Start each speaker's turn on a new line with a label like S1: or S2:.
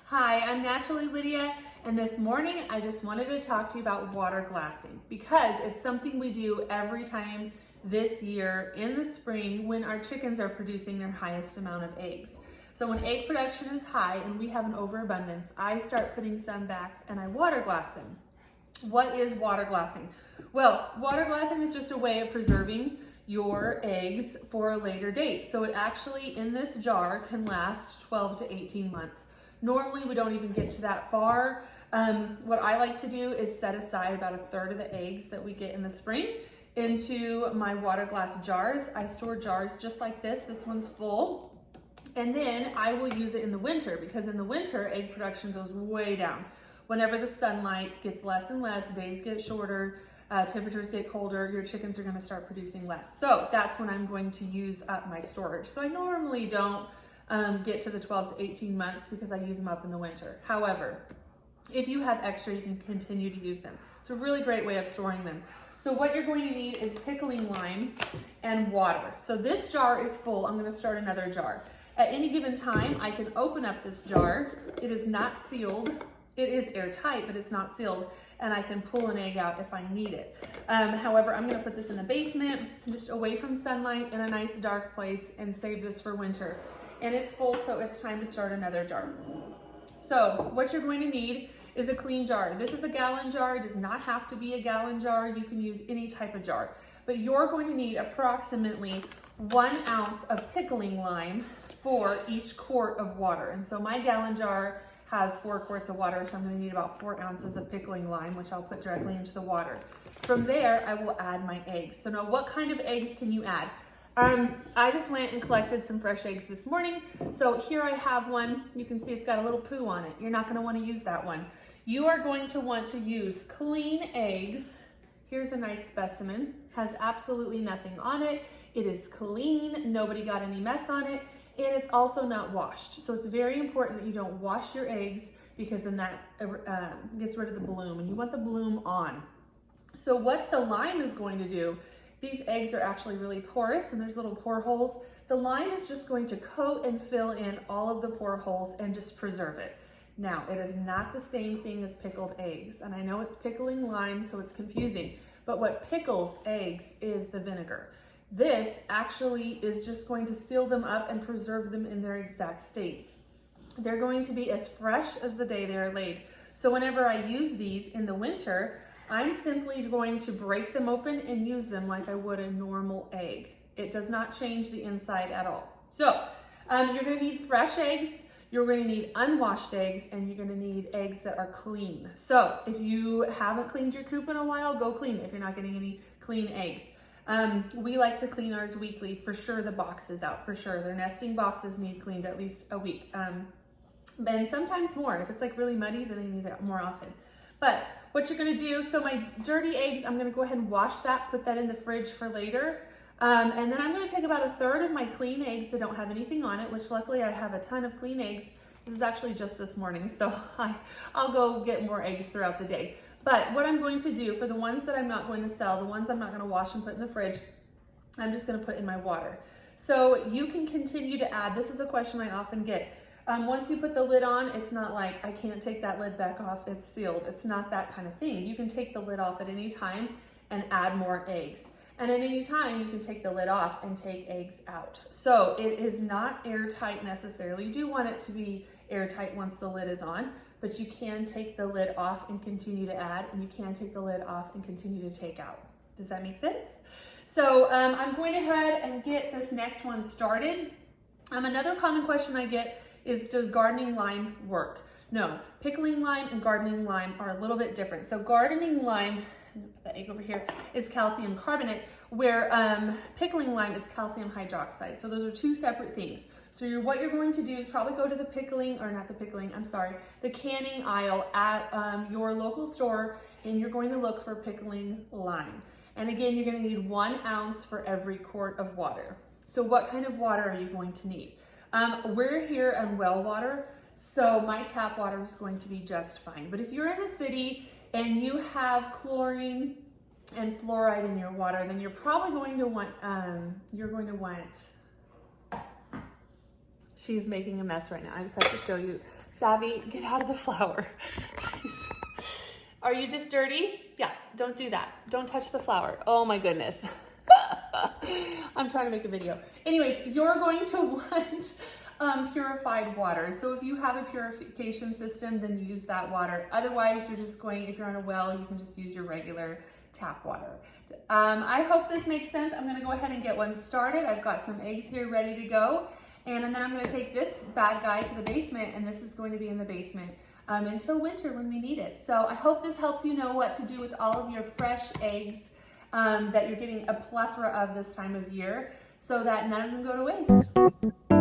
S1: Hi, I'm Naturally Lydia, and this morning I just wanted to talk to you about water glassing because it's something we do every time this year in the spring when our chickens are producing their highest amount of eggs. So when egg production is high and we have an overabundance, I start putting some back and I water glass them. What is water glassing? Well, water glassing is just a way of preserving your eggs for a later date. So it actually, in this jar, can last 12 to 18 months. Normally, we don't even get to that far. What I like to do is set aside about a third of the eggs that we get in the spring into my water glass jars. I store jars just like this. This one's full. And then I will use it in the winter because in the winter, egg production goes way down. Whenever the sunlight gets less and less, days get shorter, temperatures get colder, your chickens are gonna start producing less. So that's when I'm going to use up my storage. So I normally don't get to the 12 to 18 months because I use them up in the winter. However, if you have extra, you can continue to use them. It's a really great way of storing them. So what you're going to need is pickling lime and water. So this jar is full. I'm gonna start another jar. At any given time, I can open up this jar. It is not sealed. It is airtight, but it's not sealed, and I can pull an egg out if I need it. However, I'm gonna put this in the basement, just away from sunlight in a nice dark place and save this for winter. And it's full, so it's time to start another jar. So what you're going to need is a clean jar. This is a gallon jar. It does not have to be a gallon jar. You can use any type of jar, but you're going to need approximately 1 ounce of pickling lime for each quart of water. And so my gallon jar has 4 quarts of water, so I'm gonna need about 4 ounces of pickling lime, which I'll put directly into the water. From there, I will add my eggs. So now what kind of eggs can you add? I just went and collected some fresh eggs this morning. So here I have one. You can see it's got a little poo on it. You're not gonna wanna use that one. You are going to want to use clean eggs. Here's a nice specimen, has absolutely nothing on it. It is clean, nobody got any mess on it, and it's also not washed. So it's very important that you don't wash your eggs because then that gets rid of the bloom, and you want the bloom on. So what the lime is going to do, these eggs are actually really porous and there's little pore holes. The lime is just going to coat and fill in all of the pore holes and just preserve it. Now, it is not the same thing as pickled eggs. And I know it's pickling lime, so it's confusing, but what pickles eggs is the vinegar. This actually is just going to seal them up and preserve them in their exact state. They're going to be as fresh as the day they are laid. So whenever I use these in the winter, I'm simply going to break them open and use them like I would a normal egg. It does not change the inside at all. So you're gonna need fresh eggs, you're gonna need unwashed eggs, and you're gonna need eggs that are clean. So if you haven't cleaned your coop in a while, go clean it if you're not getting any clean eggs. We like to clean ours weekly. For sure the box is out, for sure. Their nesting boxes need cleaned at least a week. And sometimes more. If it's like really muddy, then they need it more often. But what you're gonna do, so my dirty eggs, I'm gonna go ahead and wash that, put that in the fridge for later. And then I'm gonna take about a third of my clean eggs that don't have anything on it, which luckily I have a ton of clean eggs. This is actually just this morning, so I'll go get more eggs throughout the day. But what I'm going to do for the ones that I'm not going to sell, the ones I'm not gonna wash and put in the fridge, I'm just gonna put in my water. So you can continue to add, this is a question I often get. Once you put the lid on, it's not like, I can't take that lid back off, it's sealed. It's not that kind of thing. You can take the lid off at any time and add more eggs. And at any time, you can take the lid off and take eggs out. So it is not airtight necessarily. You do want it to be airtight once the lid is on, but you can take the lid off and continue to add, and you can take the lid off and continue to take out. Does that make sense? So I'm going to head and get this next one started. Another common question I get is, does gardening lime work? No, pickling lime and gardening lime are a little bit different. So gardening lime, I'm gonna put that egg over here, is calcium carbonate, where pickling lime is calcium hydroxide. So those are two separate things. So what you're going to do is probably go to the the canning aisle at your local store, and you're going to look for pickling lime. And again, you're gonna need 1 ounce for every quart of water. So what kind of water are you going to need? We're here on well water, so my tap water is going to be just fine. But if you're in the city and you have chlorine and fluoride in your water, then you're probably going to want, She's making a mess right now. I just have to show you. Savvy, get out of the flour. Are you just dirty? Yeah, don't do that. Don't touch the flour. Oh my goodness. I'm trying to make a video. Anyways, you're going to want purified water. So if you have a purification system, then use that water. Otherwise, you're just going, if you're on a well, you can just use your regular tap water. I hope this makes sense. I'm gonna go ahead and get one started. I've got some eggs here ready to go. And then I'm gonna take this bad guy to the basement, and this is going to be in the basement until winter when we need it. So I hope this helps you know what to do with all of your fresh eggs that you're getting a plethora of this time of year so that none of them go to waste.